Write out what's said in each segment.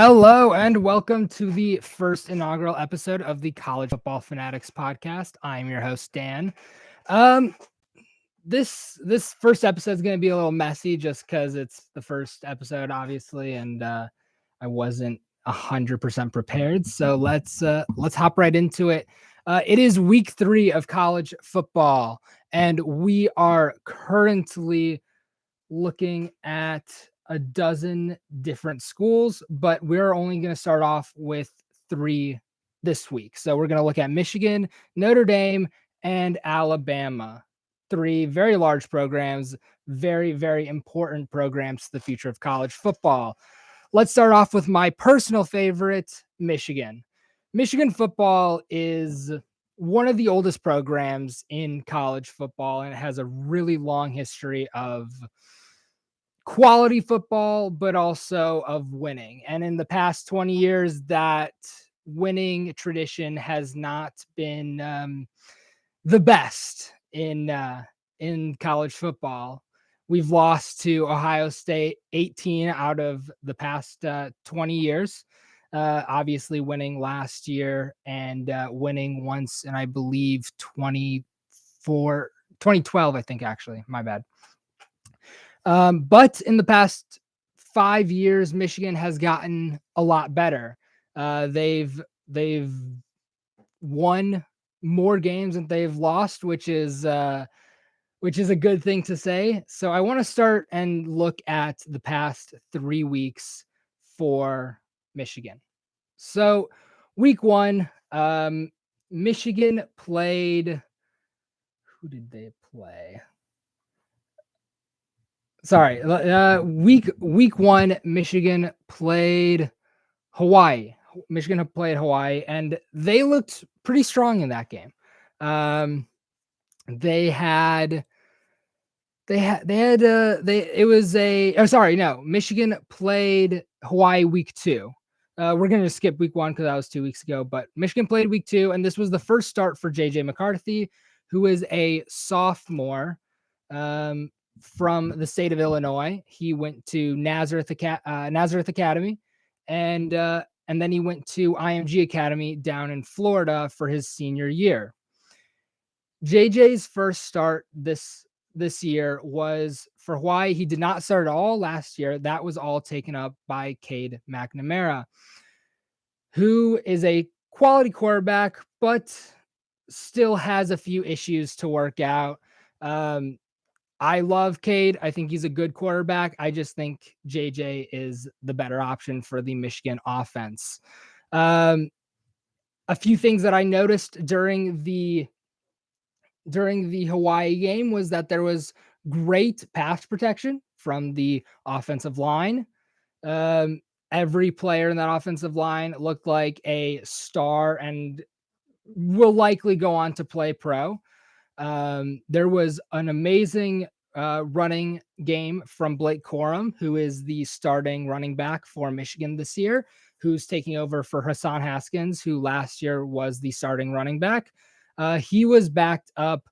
Hello and welcome to the first inaugural episode of the College Football Fanatics podcast. I'm your host Dan. Um, this first episode is going to be a little messy just because it's the first episode, obviously, and I wasn't 100% prepared. So let's hop right into it. It is week 3 of college football, and we are currently looking at a dozen different schools, but we're only going to start off with 3 this week. So we're going to look at Michigan, Notre Dame, and Alabama. 3 very large programs, very, very important programs to the future of college football. Let's start off with my personal favorite, Michigan. Michigan football is one of the oldest programs in college football, and it has a really long history of quality football, but also of winning. And in the past 20 years, that winning tradition has not been the best in college football. We've lost to Ohio State 18 out of the past 20 years. Obviously, winning last year and winning once, and I believe 2012, I think, actually, my bad. But in the past 5 years, Michigan has gotten a lot better. They've won more games than they've lost, which is a good thing to say. So I want to start and look at the past 3 weeks for Michigan. So week 1, Michigan played. Who did they play? Sorry, week 1, Michigan played Hawaii. Michigan played Hawaii, and they looked pretty strong in that game. They had it was a oh sorry no Michigan played Hawaii week 2. We're gonna skip week 1 because that was 2 weeks ago, but Michigan played week 2, and this was the first start for JJ McCarthy, who is a sophomore. From the state of Illinois. He went to Nazareth Academy, and then he went to IMG Academy down in Florida for his senior year. JJ's first start this year was for Hawaii. He did not start at all last year. That was all taken up by Cade McNamara, who is a quality quarterback, but still has a few issues to work out. I love Cade. I think he's a good quarterback. I just think JJ is the better option for the Michigan offense. A few things that I noticed during the Hawaii game was that there was great pass protection from the offensive line. Every player in that offensive line looked like a star and will likely go on to play pro. There was an amazing running game from Blake Corum, who is the starting running back for Michigan this year, who's taking over for Hassan Haskins, who last year was the starting running back. He was backed up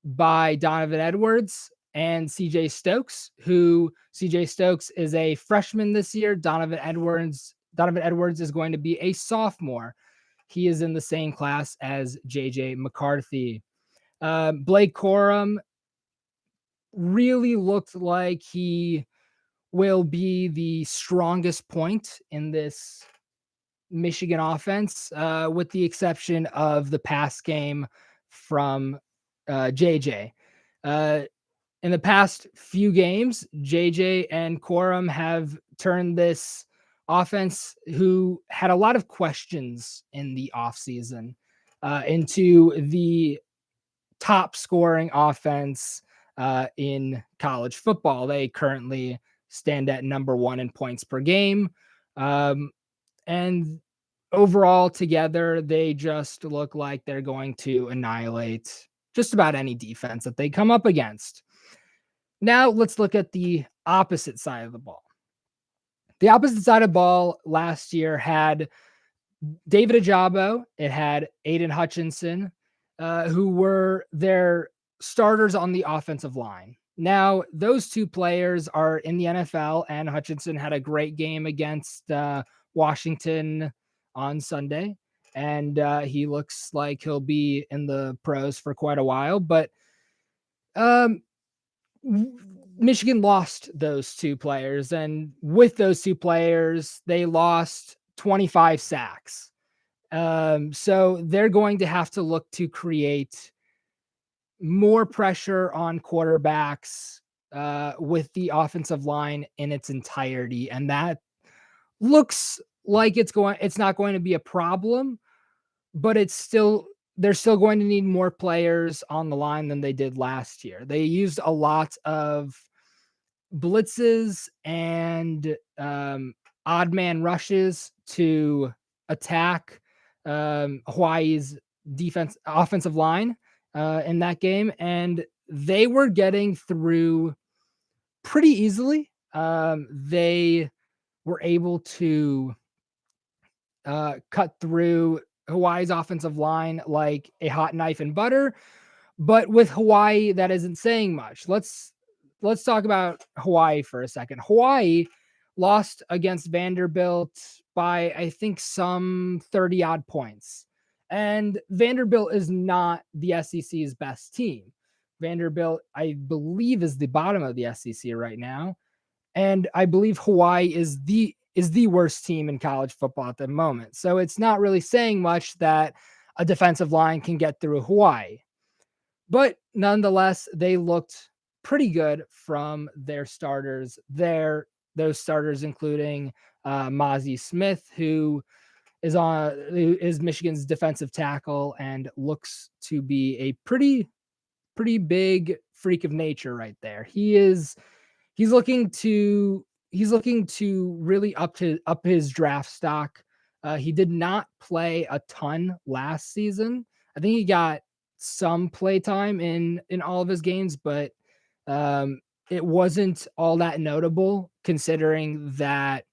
by Donovan Edwards and CJ Stokes, who CJ Stokes is a freshman this year. Donovan Edwards is going to be a sophomore. He is in the same class as JJ McCarthy. Blake Corum really looked like he will be the strongest point in this Michigan offense, with the exception of the pass game from JJ. In the past few games, JJ and Corum have turned this offense, who had a lot of questions in the offseason, into the top scoring offense in college football. They currently stand at number 1 in points per game. And overall together, they just look like they're going to annihilate just about any defense that they come up against. Now let's look at the opposite side of the ball. The opposite side of the ball last year had David Ajabo. It had Aiden Hutchinson, who were their starters on the offensive line. Now, those two players are in the NFL, and Hutchinson had a great game against Washington on Sunday, and he looks like he'll be in the pros for quite a while. But um, Michigan lost those two players, and with those two players, they lost 25 sacks. So they're going to have to look to create more pressure on quarterbacks with the offensive line in its entirety, and that looks like it's not going to be a problem, but they're still going to need more players on the line than they did last year. They used a lot of blitzes and odd man rushes to attack Hawaii's offensive line in that game, and they were getting through pretty easily. They were able to cut through Hawaii's offensive line like a hot knife in butter. But with Hawaii, that isn't saying much. Let's talk about Hawaii for a second. Hawaii lost against Vanderbilt by I think some 30 odd points. And Vanderbilt is not the SEC's best team. Vanderbilt, I believe, is the bottom of the SEC right now. And I believe Hawaii is the worst team in college football at the moment. So it's not really saying much that a defensive line can get through Hawaii. But nonetheless, they looked pretty good from their starters. Those starters including Mozzie Smith, who is Michigan's defensive tackle and looks to be a pretty big freak of nature right there. He's looking to really up his draft stock. He did not play a ton last season. I think he got some play time in all of his games, but it wasn't all that notable considering that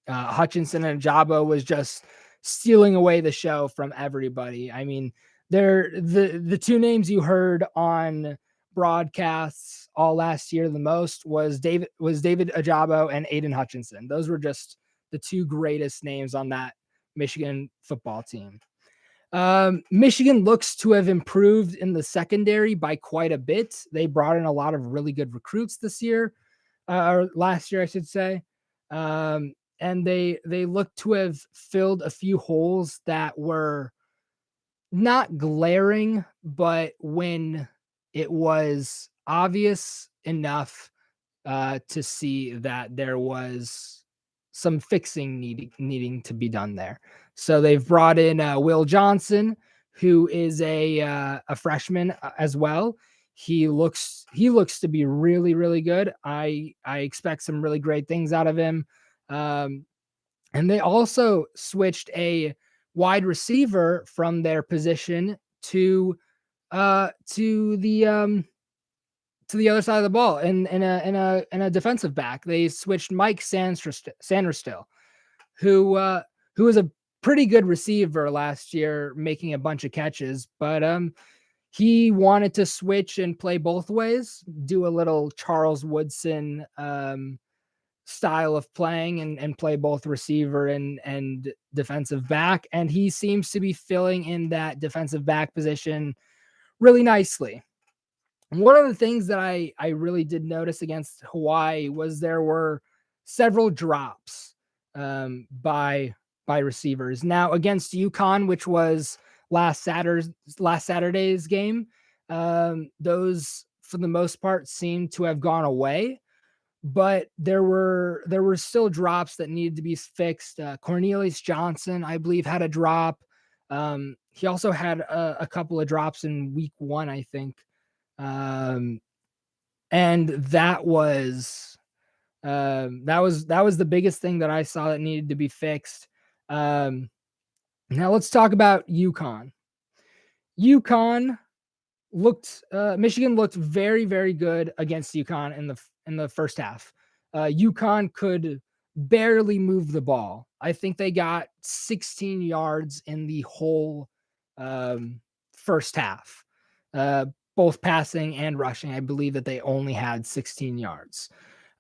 Hutchinson and Ajabo was just stealing away the show from everybody. I mean, they're the two names you heard on broadcasts all last year the most was David Ajabo and Aiden Hutchinson. Those were just the two greatest names on that Michigan football team. Michigan looks to have improved in the secondary by quite a bit. They brought in a lot of really good recruits this year, or last year, I should say. And they look to have filled a few holes that were not glaring, but when it was obvious enough to see that there was some fixing needing to be done there. So they've brought in Will Johnson, who is a freshman as well. He looks to be really, really good. I expect some really great things out of him. And they also switched a wide receiver from their position to the other side of the ball in a defensive back. They switched Mike Sanderstill, who was a pretty good receiver last year, making a bunch of catches, but he wanted to switch and play both ways, do a little Charles Woodson style of playing and play both receiver and defensive back. And he seems to be filling in that defensive back position really nicely. One of the things that I really did notice against Hawaii was there were several drops by receivers. Now against UConn, which was last Saturday's game, those for the most part seemed to have gone away, but there were still drops that needed to be fixed. Cornelius Johnson, I believe, had a drop. He also had a couple of drops in week 1, I think. And that was the biggest thing that I saw that needed to be fixed. Now let's talk about UConn. Michigan looked very, very good against UConn in the first half. UConn could barely move the ball. I think they got 16 yards in the whole first half. Both passing and rushing. I believe that they only had 16 yards.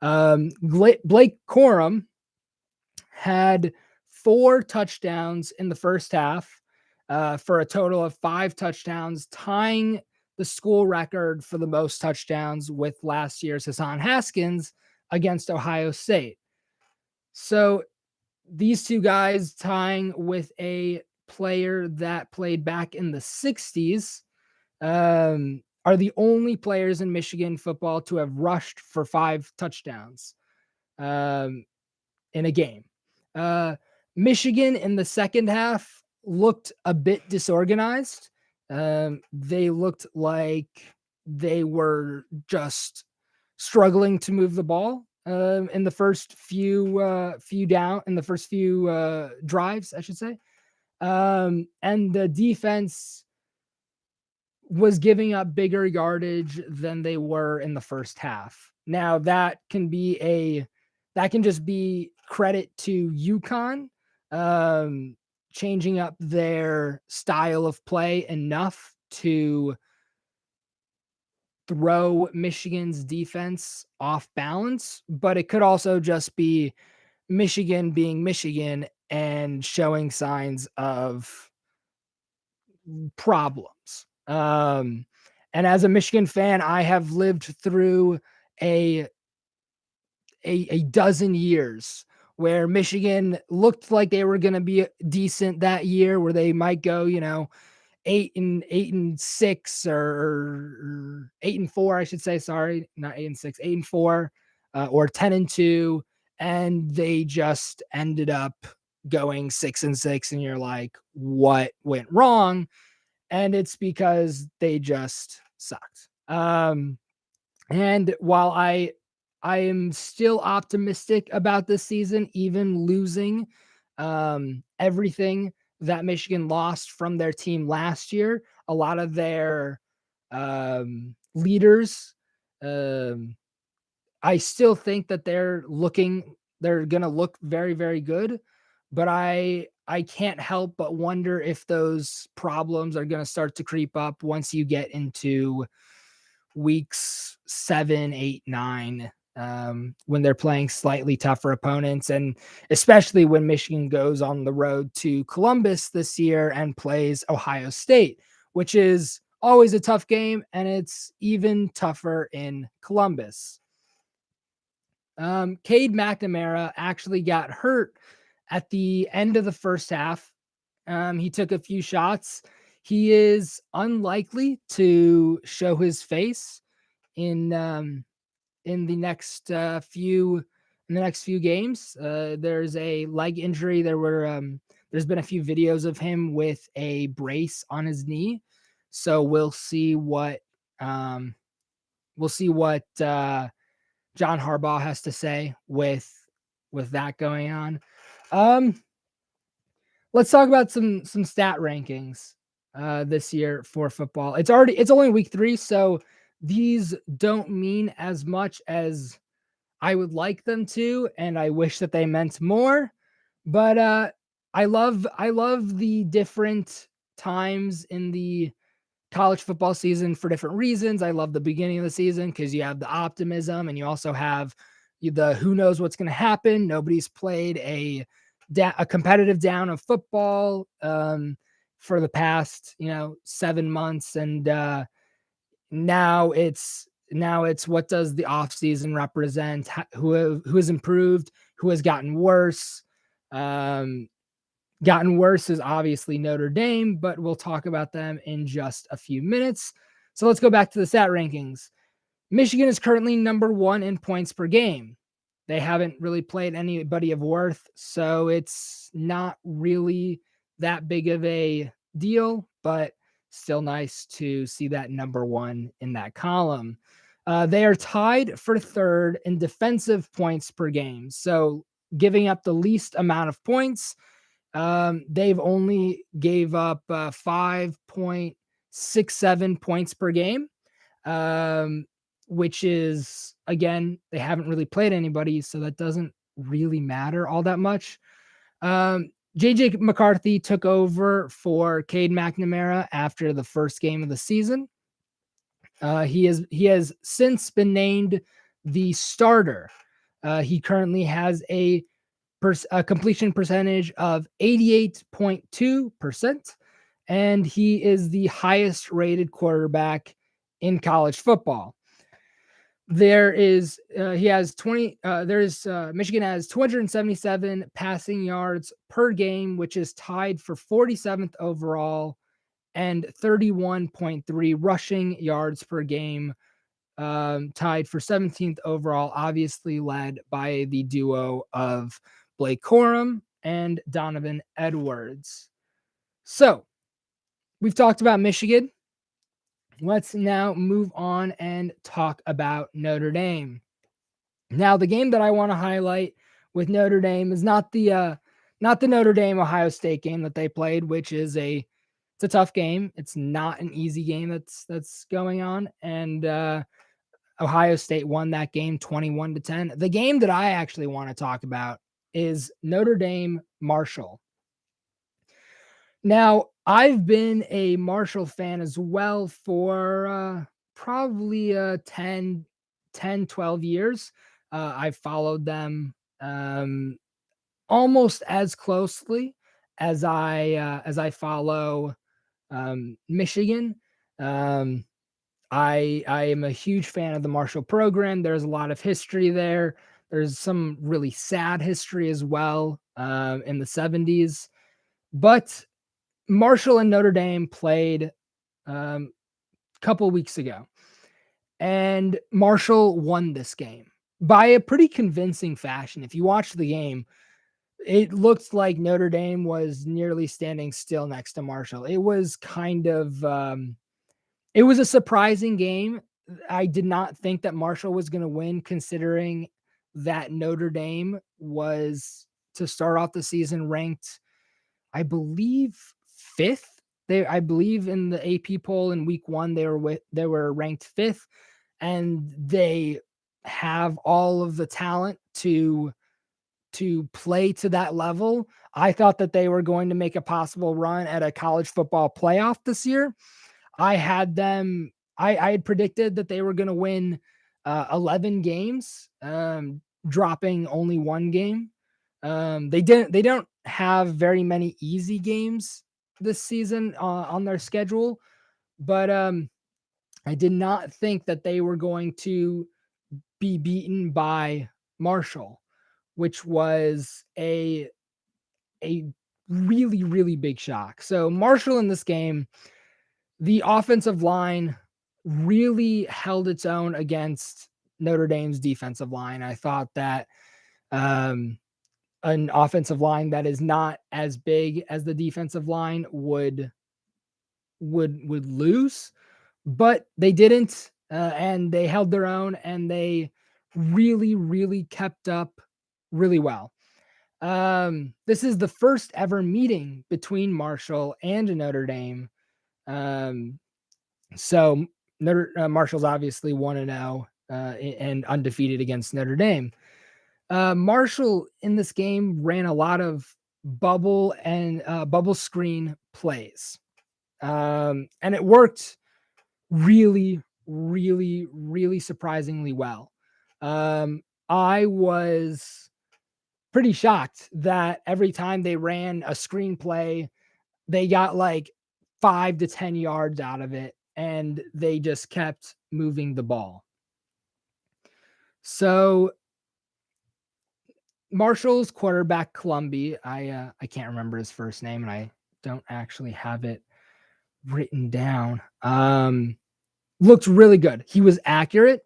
Blake Corum had 4 touchdowns in the first half for a total of 5 touchdowns, tying the school record for the most touchdowns with last year's Hassan Haskins against Ohio State. So these two guys tying with a player that played back in the 60s are the only players in Michigan football to have rushed for 5 touchdowns um, in a game. Michigan in the second half looked a bit disorganized. They looked like they were just struggling to move the ball in the first few drives, I should say. And the defense was giving up bigger yardage than they were in the first half. Now that can just be credit to UConn changing up their style of play enough to throw Michigan's defense off balance, but it could also just be Michigan being Michigan and showing signs of problems. And as a Michigan fan, I have lived through a dozen years where Michigan looked like they were going to be decent that year, where they might go, 8-6 or 8-4, I should say. Sorry, not 8-6, 8-4, or 10-2, and they just ended up going 6-6, and you're like, what went wrong? And it's because they just sucked. And while I am still optimistic about this season, even losing everything that Michigan lost from their team last year. A lot of their leaders, I still think that they're going to look very, very good. But I can't help but wonder if those problems are going to start to creep up once you get into weeks 7, 8, 9, when they're playing slightly tougher opponents, and especially when Michigan goes on the road to Columbus this year and plays Ohio State, which is always a tough game, and it's even tougher in Columbus. Cade McNamara actually got hurt at the end of the first half. He took a few shots. He is unlikely to show his face in the next few games. There's a leg injury. There's been a few videos of him with a brace on his knee, so we'll see what John Harbaugh has to say with that going on. Let's talk about some stat rankings this year for football. It's only week 3, so these don't mean as much as I would like them to, and I wish that they meant more. But I love the different times in the college football season for different reasons. I love the beginning of the season because you have the optimism, and you also have the who knows what's going to happen. Nobody's played a competitive down of football for the past 7 months, and now it's what does the offseason represent? Who has improved? Who has gotten worse? Gotten worse is obviously Notre Dame, but we'll talk about them in just a few minutes. So let's go back to the stat rankings. Michigan is currently number 1 in points per game. They haven't really played anybody of worth, so it's not really that big of a deal, but still nice to see that number 1 in that column. They are tied for 3rd in defensive points per game, so giving up the least amount of points. They've only gave up 5.67 points per game, which is, again, they haven't really played anybody, so that doesn't really matter all that much. JJ McCarthy took over for Cade McNamara after the first game of the season. He has since been named the starter. He currently has a a completion percentage of 88.2%, and he is the highest rated quarterback in college football. There is he has 20 there's Michigan has 277 passing yards per game, which is tied for 47th overall, and 31.3 rushing yards per game, tied for 17th overall, obviously led by the duo of Blake Corum and Donovan Edwards. So we've talked about Michigan. Let's now move on and talk about Notre Dame. Now, the game that I want to highlight with Notre Dame is not the Notre Dame Ohio State game that they played, which is it's a tough game. It's not an easy game that's going on, and Ohio State won that game 21-10. The game that I actually want to talk about is Notre Dame Marshall. Now, I've been a Marshall fan as well for probably 10, 12 years. I've followed them almost as closely as I follow Michigan. I am a huge fan of the Marshall program. There's a lot of history there. There's some really sad history as well in the 70s. But Marshall and Notre Dame played a couple weeks ago, and Marshall won this game by a pretty convincing fashion. If you watch the game, it looked like Notre Dame was nearly standing still next to Marshall. It was kind of it was a surprising game. I did not think that Marshall was going to win, considering that Notre Dame was, to start off the season, ranked, I believe, fifth. I believe in the AP poll in week 1, they were ranked fifth, and they have all of the talent to play to that level. I thought that they were going to make a possible run at a college football playoff this year. I had predicted that they were going to win 11 games, dropping only one game. They don't have very many easy games this season on their schedule, but I did not think that they were going to be beaten by Marshall, which was a really, really big shock. So Marshall in this game, the offensive line really held its own against Notre Dame's defensive line. I thought that an offensive line that is not as big as the defensive line would lose, but they didn't, and they held their own, and they really, really kept up really well. This is the first ever meeting between Marshall and Notre Dame. So Marshall's obviously 1-0 and undefeated against Notre Dame. Marshall in this game ran a lot of bubble and bubble screen plays, and it worked really, really, really surprisingly well. I was pretty shocked that every time they ran a screenplay, they got like 5 to 10 yards out of it, and they just kept moving the ball. So Marshall's quarterback, Columby, I can't remember his first name, and I don't actually have it written down. Looked really good. He was accurate.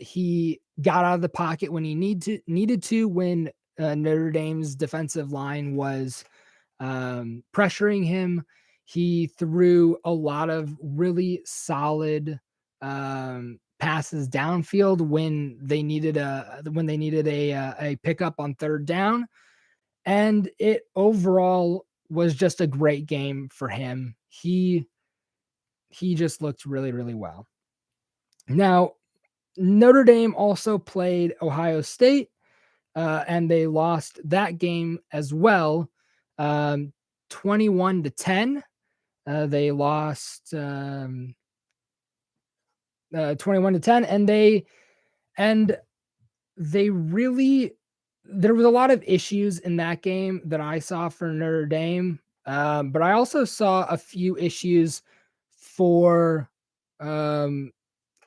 He got out of the pocket when he needed to when Notre Dame's defensive line was pressuring him. He threw a lot of really solid passes downfield when they needed a pickup on third down, and it overall was just a great game for him. He just looked really, really well. Now, Notre Dame also played Ohio State, and they lost that game as well, 21-10. They lost 21-10, and they really there was a lot of issues in that game that I saw for Notre Dame, but I also saw a few issues for um,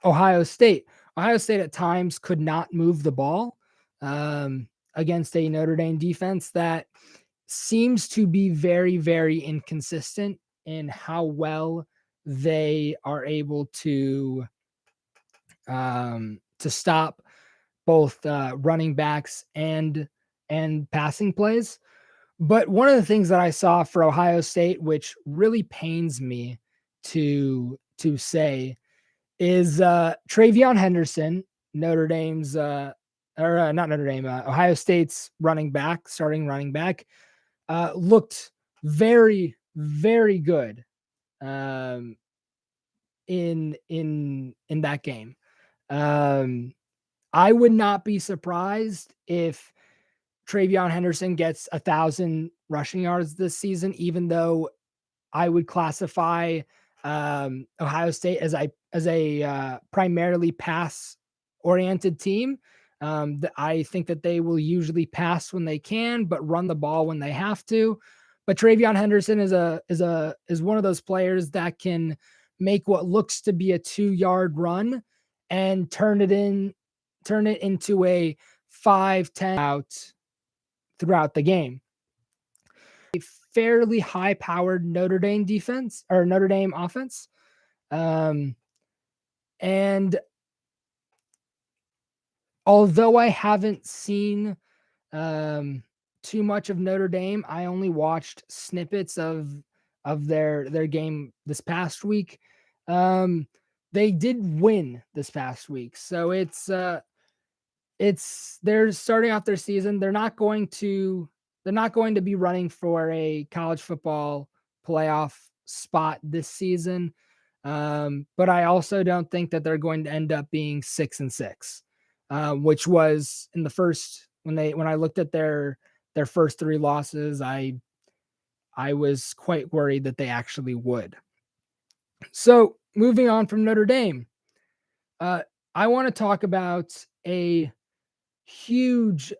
Ohio State. Ohio State at times could not move the ball against a Notre Dame defense that seems to be very, very inconsistent in how well they are able to stop both running backs and passing plays. But one of the things that I saw for Ohio State, which really pains me to say, is Travion Henderson, Notre Dame's not Notre Dame, Ohio State's starting running back, looked very, very good um, in that game. Um, I would not be surprised if Travion Henderson gets 1,000 rushing yards this season, even though I would classify Ohio State as a primarily pass oriented team. I think that they will usually pass when they can, but run the ball when they have to. But Travion Henderson is one of those players that can make what looks to be a 2-yard run and turn it into a 5-10 out throughout the game. A fairly high powered Notre Dame defense or Notre Dame offense. Um, and although I haven't seen too much of Notre Dame, I only watched snippets of their game this past week. They did win this past week, so they're starting off their season. They're not going to be running for a college football playoff spot this season. But I also don't think that they're going to end up being 6-6, which was in the first when I looked at their first 3 losses, I was quite worried that they actually would. So moving on from Notre Dame, I want to talk about a huge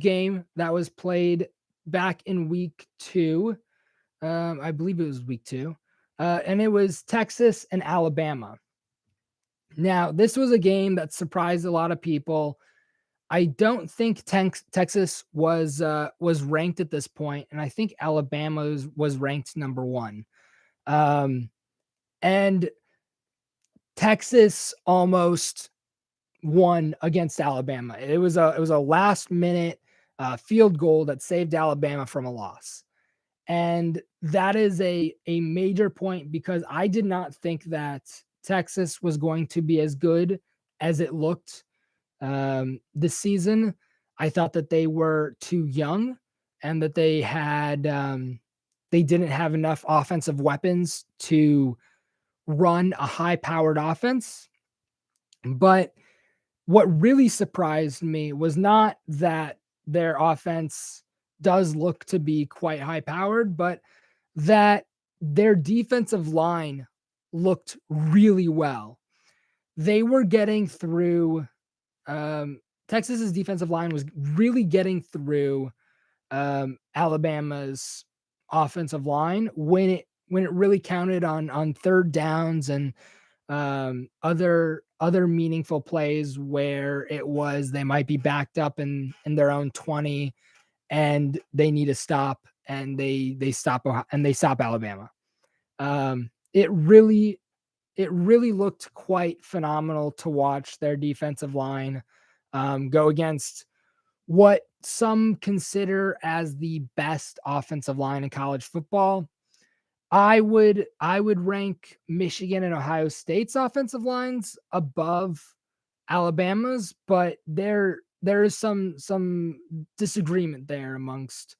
game that was played back in week 2. I believe it was week 2. And it was Texas and Alabama. Now, this was a game that surprised a lot of people. I don't think Texas was ranked at this point, and I think Alabama was ranked number 1. And Texas almost won against Alabama. It was a last minute field goal that saved Alabama from a loss. And that is a major point because I did not think that Texas was going to be as good as it looked this season. I thought that they were too young and that they didn't have enough offensive weapons to run a high powered offense. But what really surprised me was not that their offense does look to be quite high powered, but that their defensive line looked really well. They were getting through, Texas's defensive line was really getting through Alabama's offensive line when it really counted on third downs and other meaningful plays where it was they might be backed up in their own 20 and they need to stop and they stop Alabama. It really looked quite phenomenal to watch their defensive line go against what some consider as the best offensive line in college football. I would rank Michigan and Ohio State's offensive lines above Alabama's, but there is some disagreement there amongst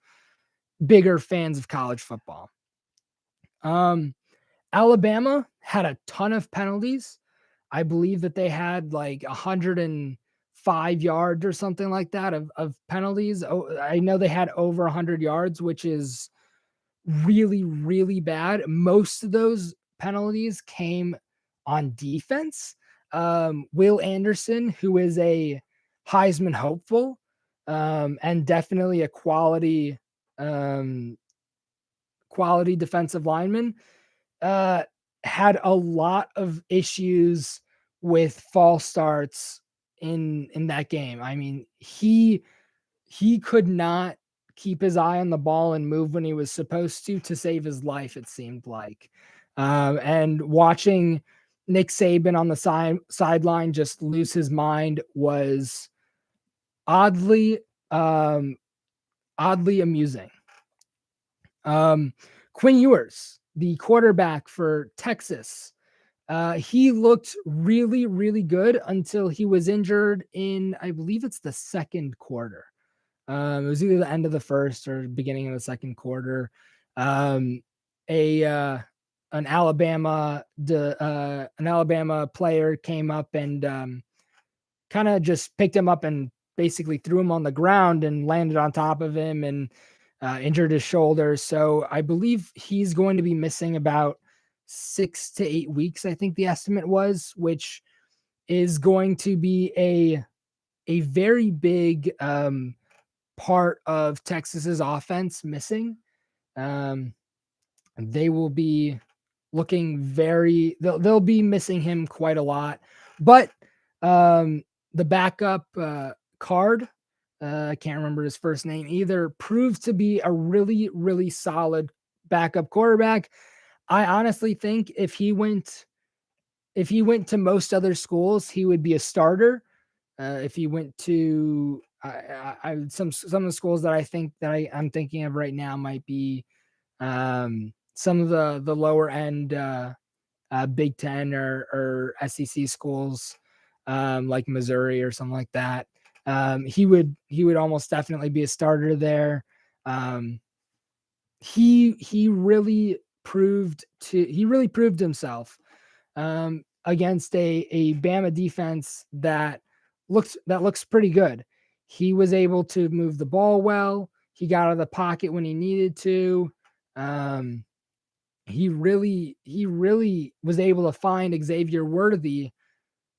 bigger fans of college football. Alabama had a ton of penalties. I believe that they had like 105 yards or something like that of penalties. Oh, I know they had over 100 yards, which is really, really bad. Most of those penalties came on defense. Will Anderson, who is a Heisman hopeful, and definitely a um, quality defensive lineman, uh, had a lot of issues with false starts in that game. I mean, he could not keep his eye on the ball and move when he was supposed to save his life, it seemed like. And watching Nick Saban on the sideline just lose his mind was oddly um, oddly amusing. Um, Quinn Ewers, the quarterback for Texas, he looked really, really good until he was injured in, I believe it's the second quarter. It was either the end of the first or beginning of the second quarter. Um, a an Alabama player came up and kind of just picked him up and basically threw him on the ground and landed on top of him and injured his shoulder. So I believe he's going to be missing about 6 to 8 weeks. I think the estimate was, which is going to be a very big part of Texas's offense missing. Um, they will be looking very they'll be missing him quite a lot. But um, the backup card, I can't remember his first name either, proved to be a really, really solid backup quarterback. I honestly think if he went to most other schools, he would be a starter. If he went to some of the schools that I think that I'm thinking of right now might be some of the lower end Big Ten or SEC schools, like Missouri or something like that. He would almost definitely be a starter there. Um, he really proved himself against a Bama defense that looks pretty good. He was able to move the ball well. He got out of the pocket when he needed to. Um, he really was able to find Xavier Worthy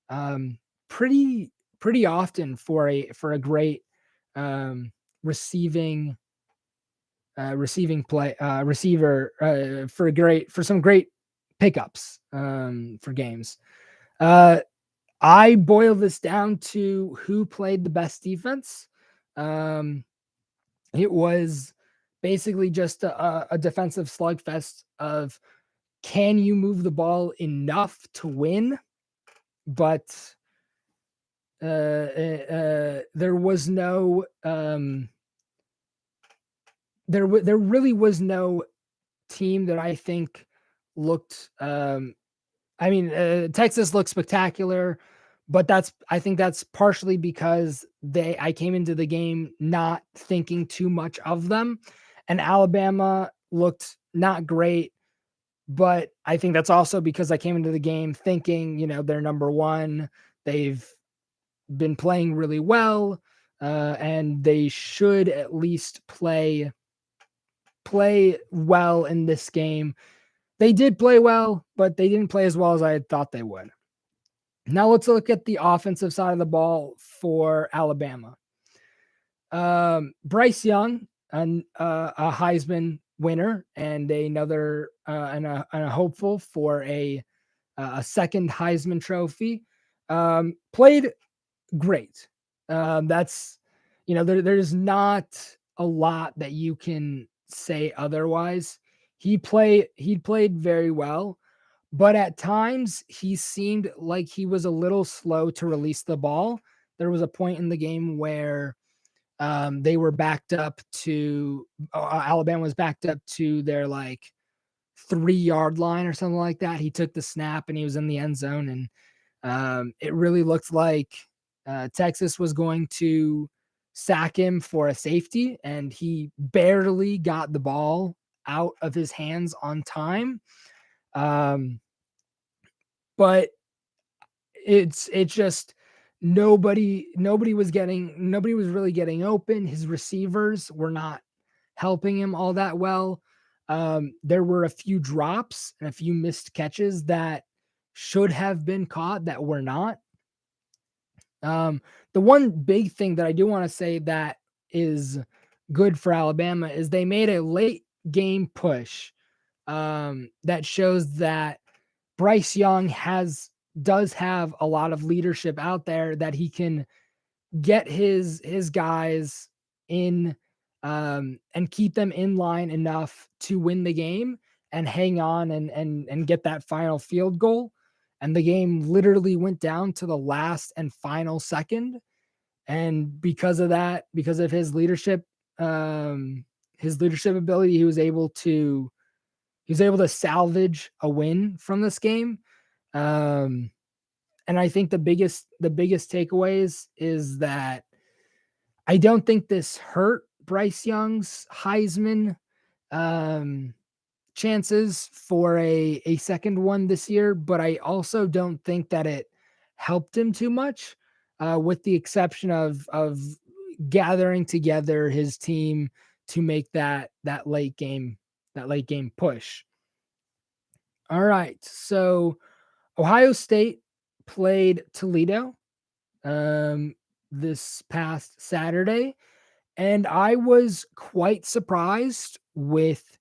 um, pretty pretty often for a great um, receiving receiving play receiver for some great pickups for games. Uh, I boiled this down to who played the best defense. Um, it was basically just a defensive slugfest of can you move the ball enough to win, but there was no there really was no team that I think looked I mean, Texas looks spectacular, but I think that's partially because I came into the game not thinking too much of them, and Alabama looked not great, but I think that's also because I came into the game thinking, they're number one, they've been playing really well, and they should at least play well in this game. They did play well, but they didn't play as well as I had thought they would. Now let's look at the offensive side of the ball for Alabama. Bryce Young, a Heisman winner, and another and a hopeful for a second Heisman Trophy, played great. That's there's not a lot that you can say otherwise. He played very well, but at times he seemed like he was a little slow to release the ball. There was a point in the game where they were backed up to Alabama was backed up to their like 3 yard line or something like that. He took the snap and he was in the end zone, and it really looked like Texas was going to sack him for a safety, and he barely got the ball out of his hands on time. Um, but it's just nobody was really getting open. His receivers were not helping him all that well. There were a few drops and a few missed catches that should have been caught that were not. Um, the one big thing that I do want to say that is good for Alabama is they made a late game push that shows that Bryce Young does have a lot of leadership out there, that he can get his guys in and keep them in line enough to win the game and hang on and get that final field goal. And the game literally went down to the last and final second. And because of that, because of his leadership ability, he was able to salvage a win from this game. Um, and I think the biggest takeaways is that I don't think this hurt Bryce Young's Heisman um, chances for a second one this year, but I also don't think that it helped him too much, with the exception of gathering together his team to make that late game push. All right, so Ohio State played Toledo um, this past Saturday, and I was quite surprised with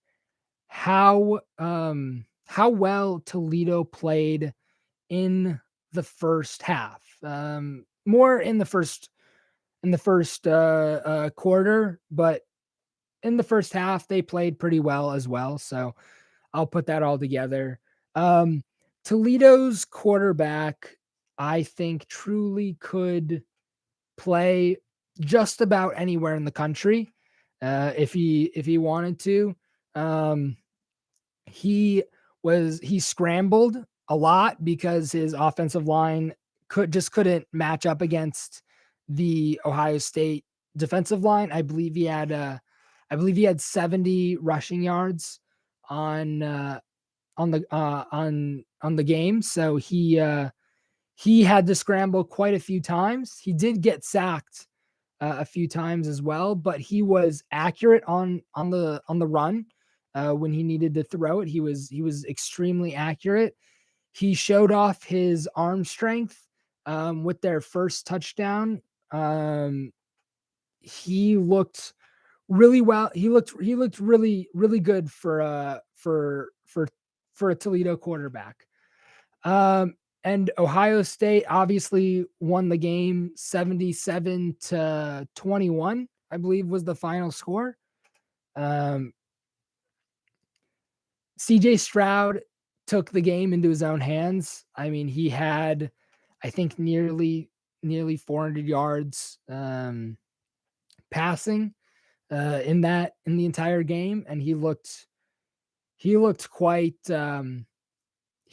how well Toledo played in the first half. More in the first quarter, but in the first half they played pretty well as well. So I'll put that all together. Um, Toledo's quarterback, I think, truly could play just about anywhere in the country, if he wanted to. Um, he scrambled a lot because his offensive line couldn't match up against the Ohio State defensive line. I believe he had 70 rushing yards on on the game. So he had to scramble quite a few times. He did get sacked a few times as well, but he was accurate on the run. When he needed to throw it, he was extremely accurate. He showed off his arm strength with their first touchdown. Um, he looked really well. He looked really good for a Toledo quarterback. And Ohio State obviously won the game 77-21, I believe was the final score. Um, CJ Stroud took the game into his own hands. I mean, he had, I think, nearly 400 yards passing in the entire game, and he looked quite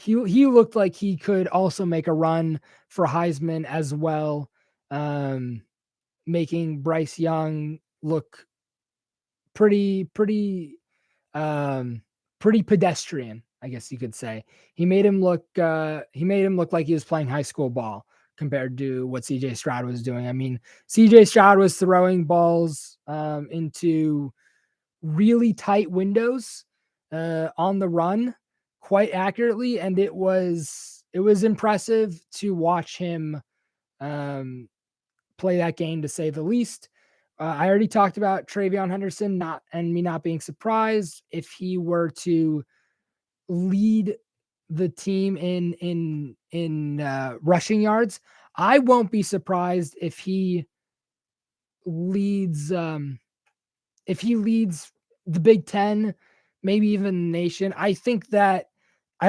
he looked like he could also make a run for Heisman as well, um, making Bryce Young look pretty um, pretty pedestrian, I guess you could say. He made him look like he was playing high school ball compared to what CJ Stroud was doing. I mean, CJ Stroud was throwing balls into really tight windows on the run quite accurately, and it was impressive to watch him um, play that game, to say the least. I already talked about Travion Henderson not being surprised if he were to lead the team in rushing yards. I won't be surprised leads if he leads the Big Ten, maybe even the nation. I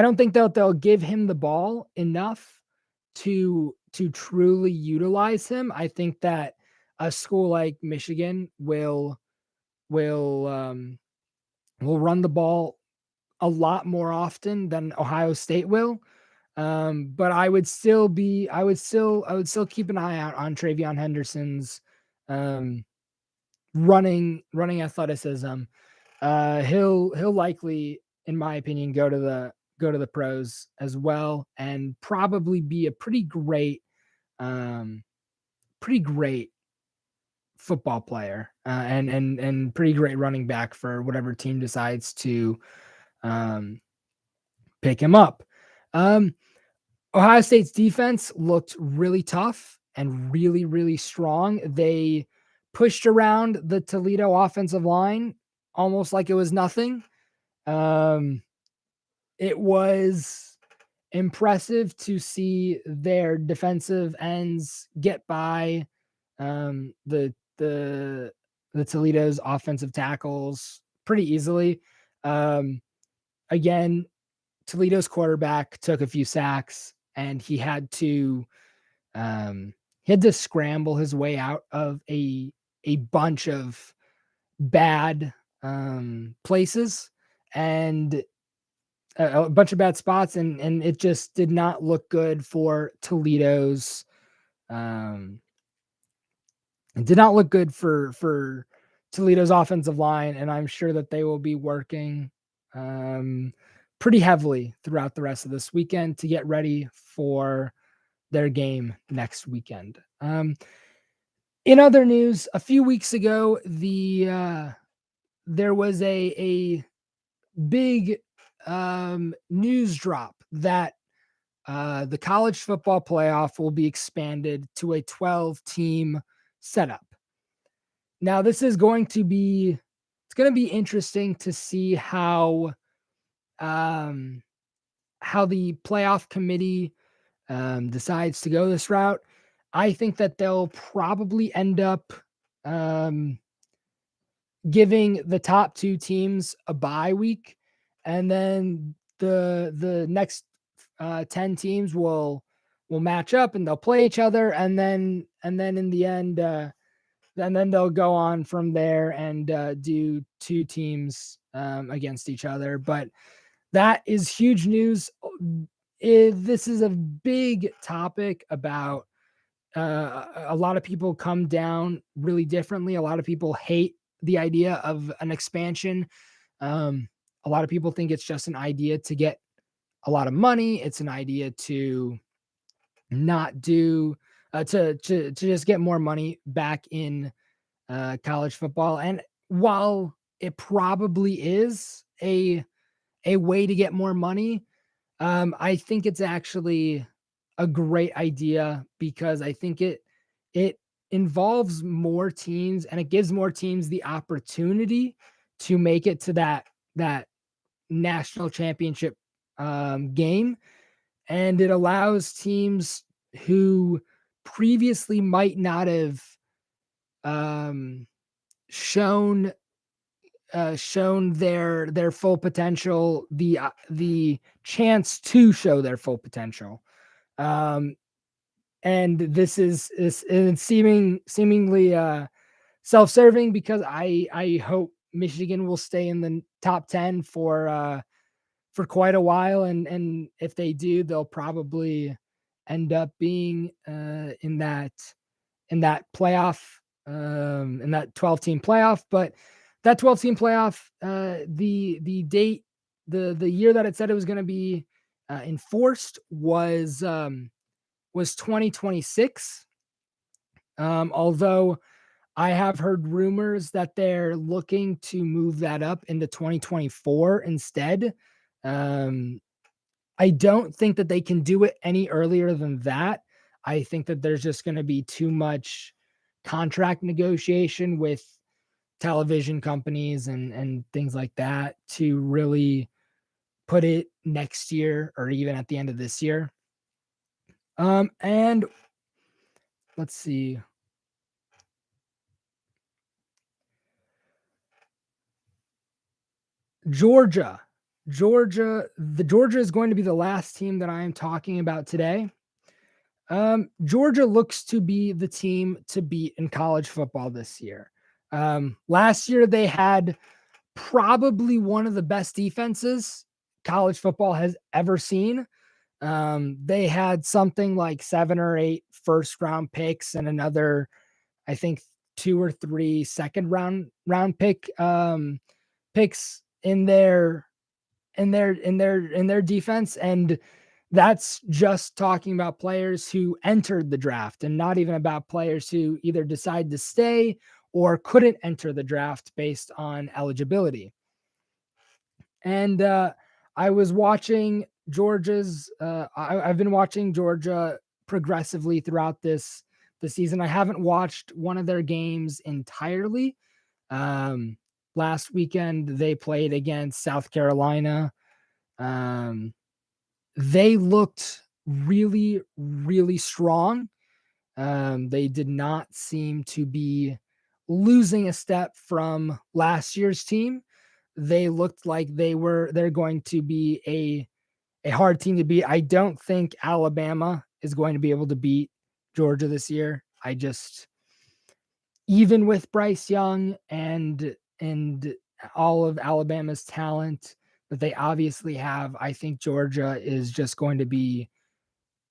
don't think that they'll give him the ball enough to truly utilize him. I think that a school like Michigan will run the ball a lot more often than Ohio State will. But I would still keep an eye out on Travion Henderson's um, running athleticism. He'll likely, in my opinion, go to the pros as well, and probably be a um, pretty great football player, and pretty great running back for whatever team decides to um, pick him up. Um, Ohio State's defense looked really tough and really, really strong. They pushed around the Toledo offensive line almost like it was nothing. Um, it was impressive to see their defensive ends get by um, the the the Toledo's offensive tackles pretty easily. Um, Again, Toledo's quarterback took a few sacks, and um, he had to scramble his way out of a bunch of bad places and a bunch of bad spots, and it just did not look good for Toledo's. Um, it did not look good for Toledo's offensive line, and I'm sure that they will be working um, pretty heavily throughout the rest of this weekend to get ready for their game next weekend. In other news, a few weeks ago, there was a big news drop that the college football playoff will be expanded to a 12 team setup. Now, this is going to be it's going to be interesting to see um, how the playoff committee decides to go this route. I think that they'll probably end up um, giving the top two teams a bye week, and then the next 10 teams will match up and they'll play each other, and then in the end, and then they'll go on from there and do two teams against each other. But that is huge news. This is a big topic about a lot of people come down really differently. A lot of people hate the idea of an expansion. Um, a lot of people think it's just an idea to get a lot of money. It's an idea to not do to just get more money back in college football. And while it probably is a way to get more money, I think it's actually a great idea because I think it involves more teams and it gives more teams the opportunity to make it to that national championship game, and it allows teams who previously might not have um, shown shown their full potential, the chance to show their full potential. Um, and this is it's seemingly self-serving because I hope Michigan will stay in the top 10 for quite a while, and if they do, they'll probably end up being in that playoff, in that 12 team playoff. But that 12 team playoff, the date, the year that it said it was going to be enforced was 2026. Although I have heard rumors that they're looking to move that up into 2024 instead. Um, I don't think that they can do it any earlier than that. I think that there's just going to be too much contract negotiation with television companies and things like that to really put it next year or even at the end of this year. And let's see. Georgia. Georgia is going to be the last team that I am talking about today. Georgia looks to be the team to beat in college football this year. Last year they had probably one of the best defenses college football has ever seen. They had something like 7 or 8 first round picks and another, I think, 2 or 3 second round picks in their defense. And that's just talking about players who entered the draft and not even about players who either decide to stay or couldn't enter the draft based on eligibility. And I was watching Georgia's. I've been watching Georgia progressively throughout the season. I haven't watched one of their games entirely. Um, Last weekend they played against South Carolina. Um, they looked really, really strong. They did not seem to be losing a step from last year's team. They looked like they're going to be a hard team to beat. I don't think Alabama is going to be able to beat Georgia this year. I just, even with Bryce Young and all of Alabama's talent that they obviously have, I think Georgia is just going to be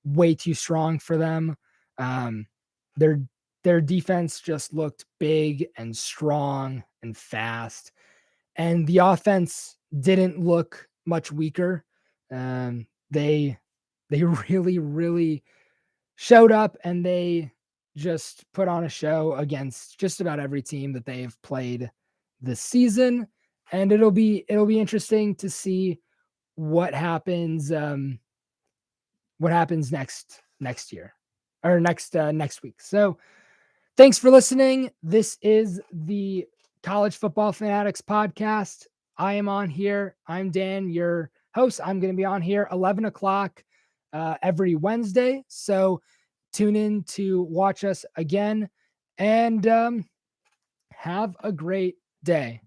way too strong for them. Um, their their defense just looked big and strong and fast, and the offense didn't look much weaker. They really, really showed up, and they just put on a show against just about every team that they've played this season. And it'll be interesting to see what happens next year, or next week. So thanks for listening. This is the College Football Fanatics podcast. I am on here. I'm Dan, your host. I'm going to be on here 11 o'clock every Wednesday. So tune in to watch us again, and have a great day.